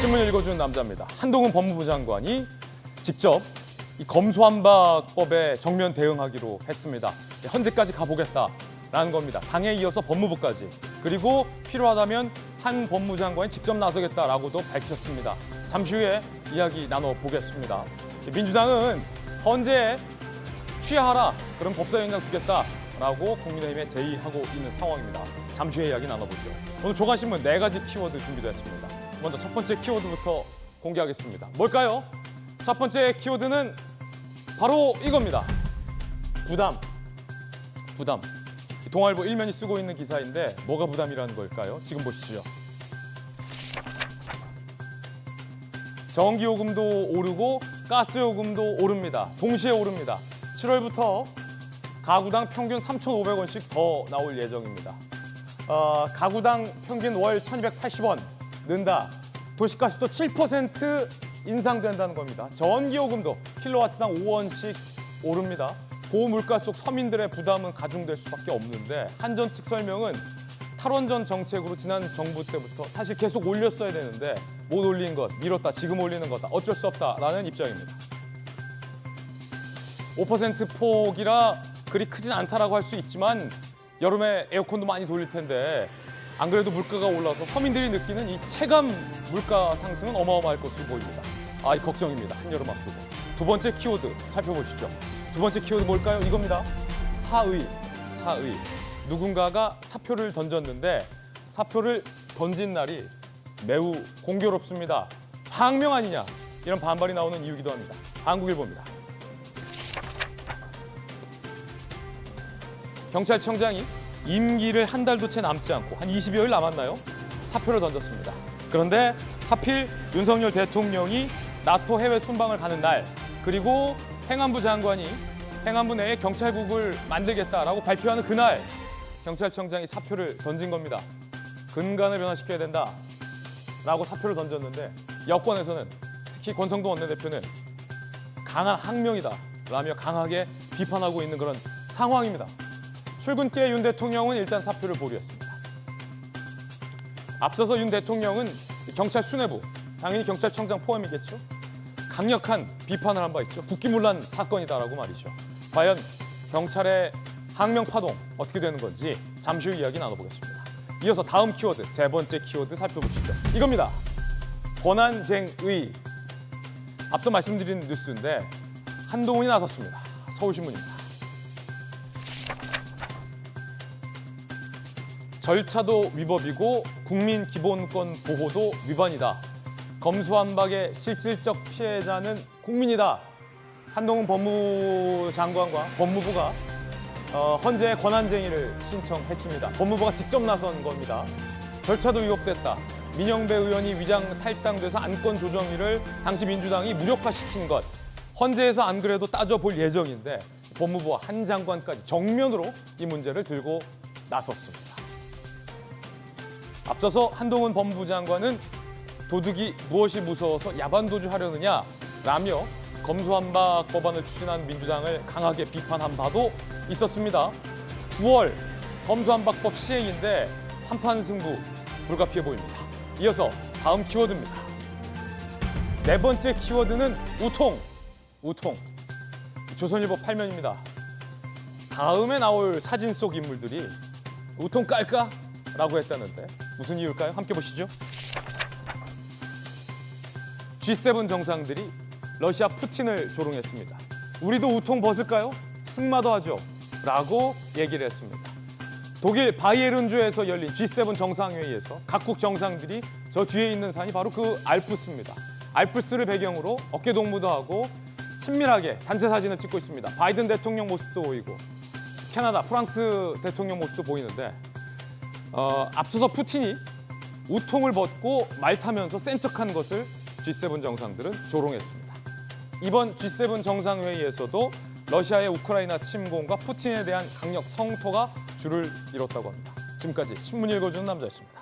신문 읽어주는 남자입니다. 한동훈 법무부 장관이 직접 이 검수완박법에 정면 대응하기로 했습니다. 헌재까지 가보겠다라는 겁니다. 당에 이어서 법무부까지. 그리고 필요하다면 한 법무장관이 직접 나서겠다라고도 밝혔습니다. 잠시 후에 이야기 나눠보겠습니다. 민주당은 헌재에 취하하라, 그럼 법사위원장 두겠다라고 국민의힘에 제의하고 있는 상황입니다. 잠시 후에 이야기 나눠보죠. 오늘 조간신문 4가지 키워드 준비됐습니다. 먼저 첫 번째 키워드부터 공개하겠습니다. 뭘까요? 첫 번째 키워드는 바로 이겁니다. 부담. 동아일보 일면이 쓰고 있는 기사인데 뭐가 부담이라는 걸까요? 지금 보시죠. 전기요금도 오르고 가스요금도 오릅니다. 동시에 오릅니다. 7월부터 가구당 평균 3,500원씩 더 나올 예정입니다. 가구당 평균 월 1,280원 는다. 도시가스도 7% 인상된다는 겁니다. 전기요금도 킬로와트당 5원씩 오릅니다. 고물가 속 서민들의 부담은 가중될 수밖에 없는데 한전 측 설명은 탈원전 정책으로 지난 정부 때부터 사실 계속 올렸어야 되는데 못 올린 것, 미뤘다, 지금 올리는 거다, 어쩔 수 없다라는 입장입니다. 5% 폭이라 그리 크진 않다라고 할 수 있지만 여름에 에어컨도 많이 돌릴 텐데 안 그래도 물가가 올라서 서민들이 느끼는 이 체감 물가 상승은 어마어마할 것으로 보입니다. 이 걱정입니다. 한여름 앞두고. 두 번째 키워드 살펴보시죠. 두 번째 키워드 뭘까요? 이겁니다. 사의. 누군가가 사표를 던졌는데 사표를 던진 날이 매우 공교롭습니다. 항명 아니냐, 이런 반발이 나오는 이유이기도 합니다. 한국일보입니다. 경찰청장이 임기를 한 달도 채 남지 않고 한 20여일 남았나요? 사표를 던졌습니다. 그런데 하필 윤석열 대통령이 나토 해외 순방을 가는 날, 그리고 행안부 장관이 행안부 내에 경찰국을 만들겠다라고 발표하는 그날 경찰청장이 사표를 던진 겁니다. 근간을 변화시켜야 된다라고 사표를 던졌는데 여권에서는 특히 권성동 원내대표는 강한 항명이다라며 강하게 비판하고 있는 그런 상황입니다. 출근길에 윤 대통령은 일단 사표를 보류했습니다. 앞서서 윤 대통령은 경찰 수뇌부, 당연히 경찰청장 포함이겠죠. 강력한 비판을 한 바 있죠. 국기문란 사건이다라고 말이죠. 과연 경찰의 항명 파동 어떻게 되는 건지 잠시 후 이야기 나눠보겠습니다. 이어서 다음 키워드, 세 번째 키워드 살펴보시죠. 이겁니다. 권한쟁의. 앞서 말씀드린 뉴스인데 한동훈이 나섰습니다. 서울신문입니다. 절차도 위법이고 국민기본권 보호도 위반이다. 검수완박의 실질적 피해자는 국민이다. 한동훈 법무부 장관과 법무부가 헌재에 권한쟁의를 신청했습니다. 법무부가 직접 나선 겁니다. 절차도 위법됐다. 민영배 의원이 위장 탈당돼서 안건 조정위를 당시 민주당이 무력화시킨 것. 헌재에서 안 그래도 따져볼 예정인데 법무부와 한 장관까지 정면으로 이 문제를 들고 나섰습니다. 앞서서 한동훈 법무부 장관은 도둑이 무엇이 무서워서 야반도주 하려느냐라며 검수완박 법안을 추진한 민주당을 강하게 비판한 바도 있었습니다. 9월 검수완박법 시행인데 한판 승부 불가피해 보입니다. 이어서 다음 키워드입니다. 네 번째 키워드는 우통. 조선일보 8면입니다. 다음에 나올 사진 속 인물들이 우통 깔까? 라고 했다는데 무슨 이유일까요? 함께 보시죠. G7 정상들이 러시아 푸틴을 조롱했습니다. 우리도 우통 벗을까요? 승마도 하죠. 라고 얘기를 했습니다. 독일 바이에른주에서 열린 G7 정상회의에서 각국 정상들이 저 뒤에 있는 산이 바로 그 알프스입니다. 알프스를 배경으로 어깨동무도 하고 친밀하게 단체 사진을 찍고 있습니다. 바이든 대통령 모습도 보이고 캐나다, 프랑스 대통령 모습도 보이는데 앞서서 푸틴이 우통을 벗고 말 타면서 센 척한 것을 G7 정상들은 조롱했습니다. 이번 G7 정상회의에서도 러시아의 우크라이나 침공과 푸틴에 대한 강력 성토가 줄을 이뤘다고 합니다. 지금까지 신문 읽어주는 남자였습니다.